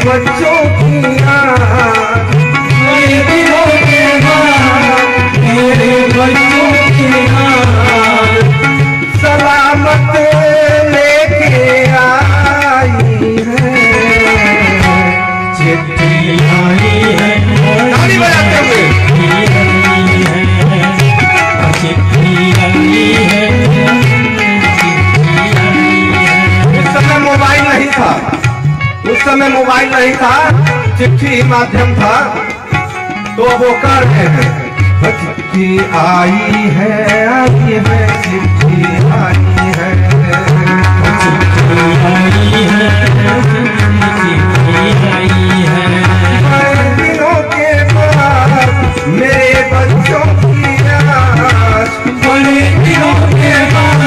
बच्चों की आस, बड़े दिनों के बाद मेरे बच्चों की आस सलामत लेके आई है। चिट्ठी आई है, ताली बजाते हुए चिट्ठी आई है। उस समय मोबाइल नहीं था, उस समय मोबाइल नहीं था, चिट्ठी माध्यम था। तो वो कर रहे हैं, चिट्ठी आई है, आई है, चिट्ठी आई है, चिट्ठी आई है, चिट्ठी आई है। बड़े दिनों के बाद मेरे बच्चों की आस, बड़े दिनों के बाद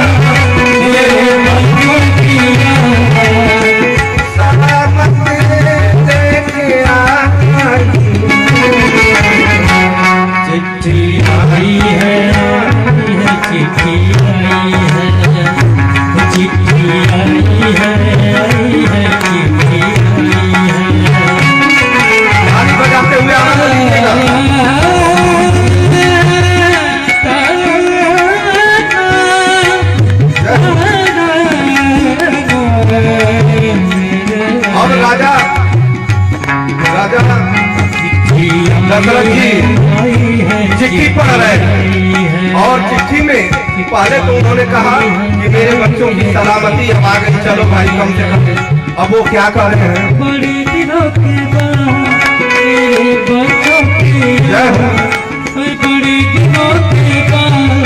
मेरे बच्चों की आस सलामत लेके आई। चिट्ठी आई है, चिट्ठी आई है, चिट्ठी आई है, चिट्ठी आई है। ताली बजाते हुए आनंद लीजिएगा। और राजा दशरथ जी चिट्ठी पढ़ रहे और चिट्ठी में पहले तो उन्होंने कहा कि मेरे बच्चों की सलामती, अब आगे चलो भाई कम से कम। अब वो क्या कर रहे हैं? बड़े दिनों के बाद मेरे बच्चों की जय हो। बड़े दिनों के बाद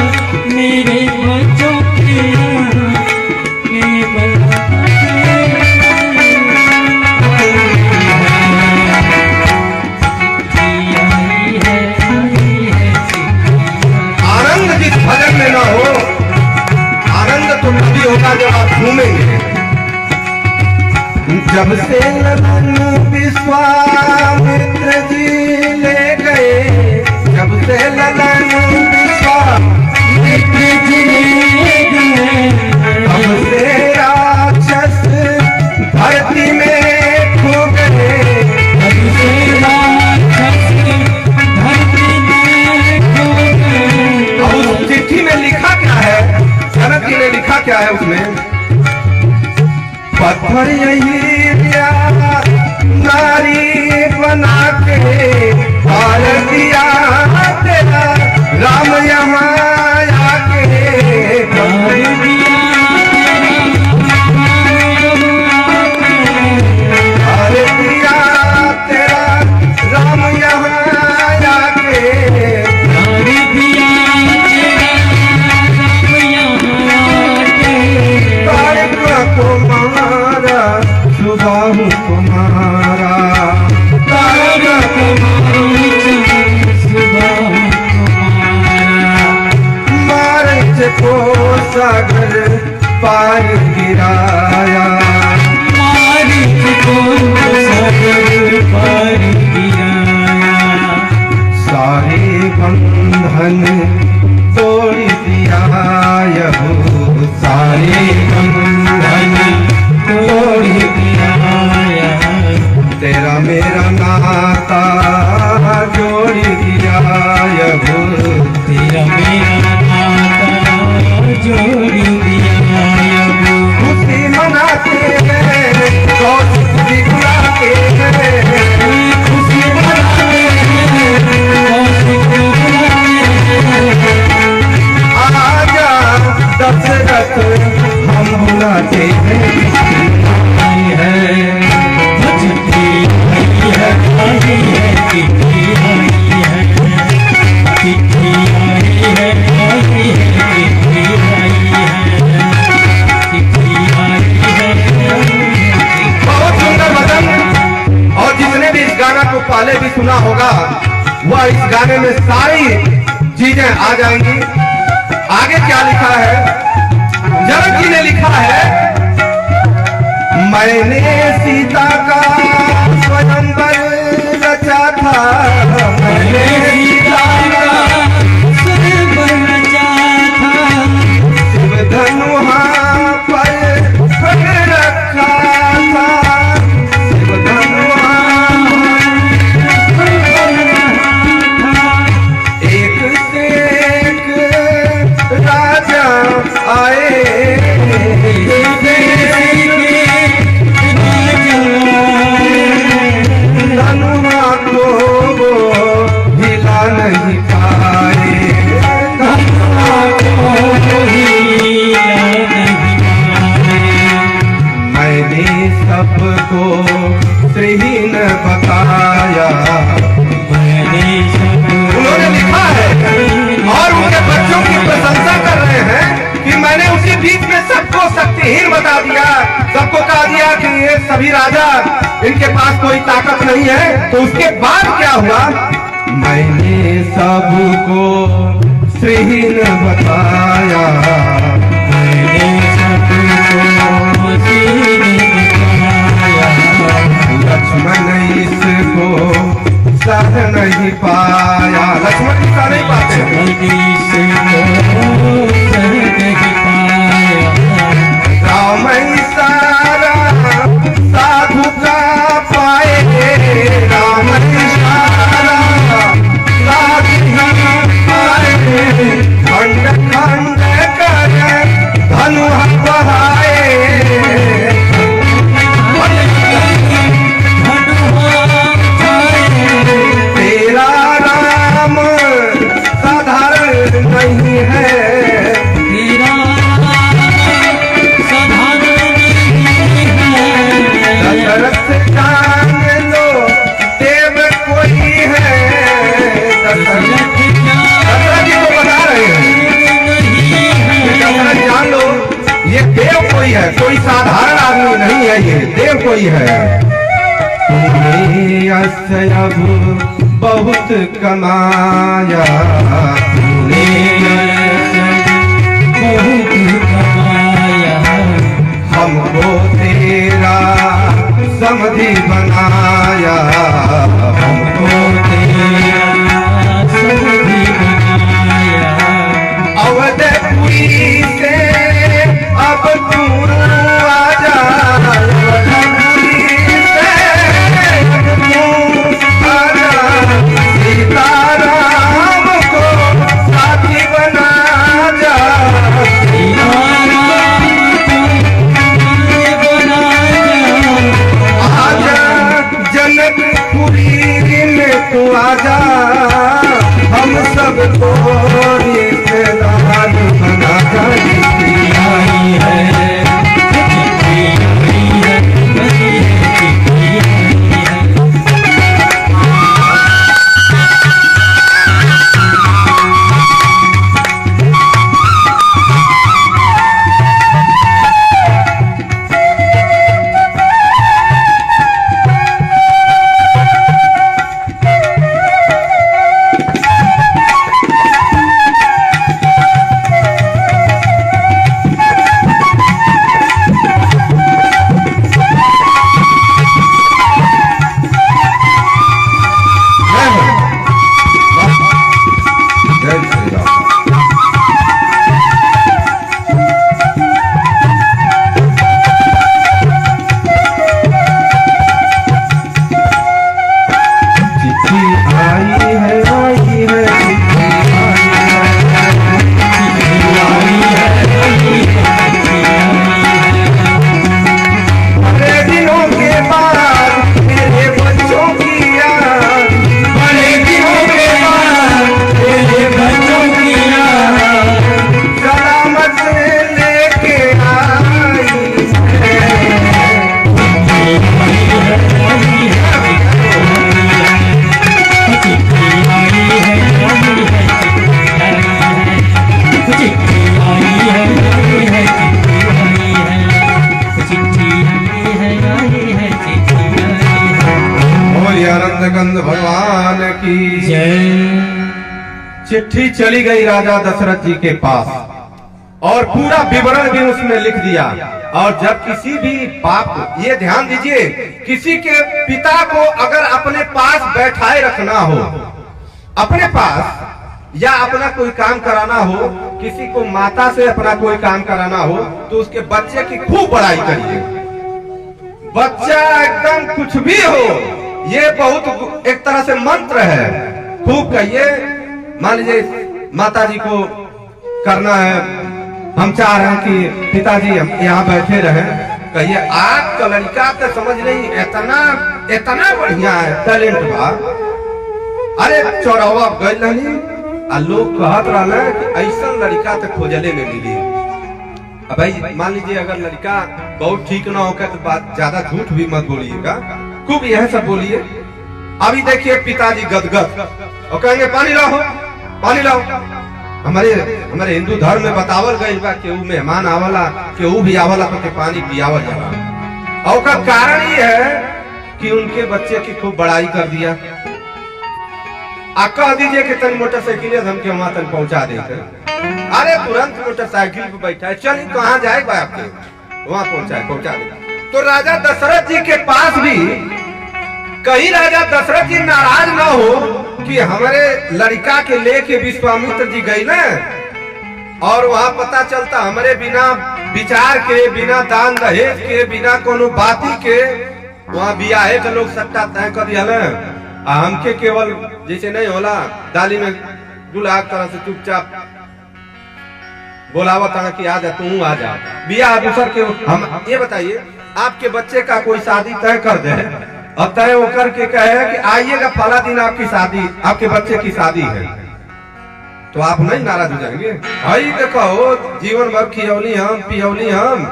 मेरे बच्चों की आनंद जिस भजन में ना हो, आनंद तो तभी होगा जब आप घूमेंगे। जब से लगन विश्वामित्र जी ले गए, जब से लगन विश्वामित्र जी ले गए, तब से राक्षस धरती में खो गए। तब से राक्षस धरती में खो गए। अब उस चिट्ठी में लिखा क्या है? जनक जी ने लिखा क्या है उसमें? पत्थर यही नारी बना के पार दिया तेरा राम यहाँ आके। पार दिया पार दिया तेरा राम यहाँ आके। पार दिया तारक को मारा सुबाहु को मारा, तारक मारे को सागर पार गिराया। सारे बंधन तोड़ दिया यहो, सारे बंधन तोड़ दिया। तेरा मेरा नाता जोड़ दिया यहो, तेरा मेरा नाता जोड़ दिया यहो। खुशी मनाते हैं कौशिक दिखलाते हैं, खुशी मनाते हैं कौशिक बुलाते हैं। आजा दशरथ हम बुलाते हैं। चिट्ठी आई है, आई है, चिट्ठी आई है, चिट्ठी आई है, आई है, चिट्ठी आई है, चिट्ठी आई है। बहुत सुंदर भजन। और जिसने भी इस गाना को पहले भी सुना होगा वह इस गाने में सारी चीजें आ जाएंगी। आगे क्या लिखा है? जनक जी ने लिखा है, मैंने सीता का स्वयंवर रचा था, मैंने सीता का स्वयंवर रचा था, शिव धनुहा पर रखा था, शिव धनुहा श्रीहीन बताया। मैंने सब उन्होंने लिखा है और उनके बच्चों की प्रशंसा कर रहे हैं कि मैंने उसी बीच में सबको शक्तिहीन बता दिया, सबको कहा दिया कि ये सभी राजा, इनके पास कोई ताकत नहीं है। तो उसके बाद क्या हुआ, मैंने सबको श्रीहीन बताया। मैंने सबको श्रीहीन बताया। लक्ष्मण इसको सह नहीं पाया। लक्ष्मण जी सह नहीं पाते। राम सारा साधु का पाए, राम सारा साधु का पाए। खंड खंड कर धनु बहाए। तेरा राम साधारण नहीं है। तेरा साधारण नहीं है। दशरथ जान लो देव कोई है। दशरथ जी को बता रहे हैं, दशरथ जान लो ये देव कोई है, कोई साधारण आदमी नहीं है, ये देव कोई है। तूने अस्य अब बहुत कमाया। तूने बहुत कमाया। हमको तेरा समधि बनाया। हमको तेरा समधि बनाया। अवधपुरी से अब तू आजा। अवधपुरी से अब तू आजा। सीताराम को साथी बना जा। आजा जनकपुरी में तू आजा। हम सबको रिश्तेदार बना जा। आई है जय श्री राम। चिट्ठी आई है, आई है, चिट्ठी बड़े दिनों के बाद मेरे बच्चों की याद। बड़े दिनों के बाद तेरे बच्चों की सलामत लेके आई और आनंद गंध भगवान की जय। चिट्ठी चली गई राजा दशरथ जी के पास और पूरा विवरण भी उसमें लिख दिया। और जब किसी भी बाप, ये ध्यान दीजिए, किसी के पिता को अगर अपने पास बैठाए रखना हो, अपने पास, या अपना कोई काम कराना हो, किसी को माता से अपना कोई काम कराना हो, तो उसके बच्चे की खूब बड़ाई करिए। बच्चा एकदम कुछ भी हो, ये बहुत एक तरह से मंत्र है, खूब कहिए। मान लीजिए माता जी को करना है, हम चाह रहे हैं कि पिताजी यहाँ बैठे रहे, कहिए आपका लड़का तो समझ नहीं, इतना बढ़िया है, टैलेंट बा। अरे चौरावा गए नहीं, लोग कहत रहा कि ऐसा लड़का तो खोजले में मिली। अब भाई मान लीजिए अगर लड़का बहुत ठीक ना होकर तो बात ज्यादा झूठ भी मत बोलिएगा, खूब यह सब बोलिए। अभी देखिए पिताजी गदगद और कहेंगे पानी लाओ, पानी लाओ। हमारे हमारे हिंदू धर्म में बतावल गई बा कि ऊ मेहमान आवला, कि ऊ भी आवला तो के पानी पियावल जाला। और का कारण ये है कि उनके बच्चे की खूब बड़ाई कर दिया। आ कह दीजिए कि तन मोटरसाइकिल हमके वहां तक पहुंचा देकर, अरे तुरंत मोटरसाइकिल पे बैठा है, चल कहाँ जाए बा आपके, वहां पहुंचा दे। तो राजा दशरथ जी के पास भी कहीं राजा दशरथ जी नाराज ना हो कि हमारे लड़का के लेके विश्वामित्र जी गई ना, और वहां पता चलता हमारे बिना विचार के, बिना दान दहेज के, बिना कोनो बाती के वहां बियाहे के लोग सट्टा तय कर दिया। हमके केवल जैसे नहीं होला डाली में दूल्हा तरह से चुपचाप बोलावा था कि आ जा, तू आ जा, बियाह दूसर के। हम ये बताइए आपके बच्चे का कोई शादी तय कर दे और तय होकर के कहे कि आइएगा फला दिन आपकी शादी, आपके बच्चे की शादी है, तो आप नहीं नाराज हो जाएंगे? भाई देखो जीवन भर खियौली हम पियौली हम,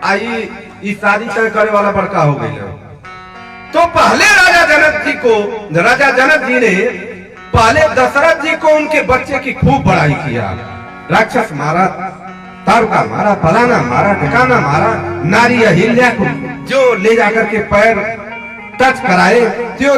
आई इस शादी तय करे वाला बड़का हो गई। तो पहले राजा जनक जी ने पहले दशरथ जी को उनके बच्चे की खूब बड़ाई किया। राक्षस मारा, तारका मारा, फलाना मारा, ढकाना मारा, नारी अहिल्या को जो ले जाकर के पैर टच कराए, जो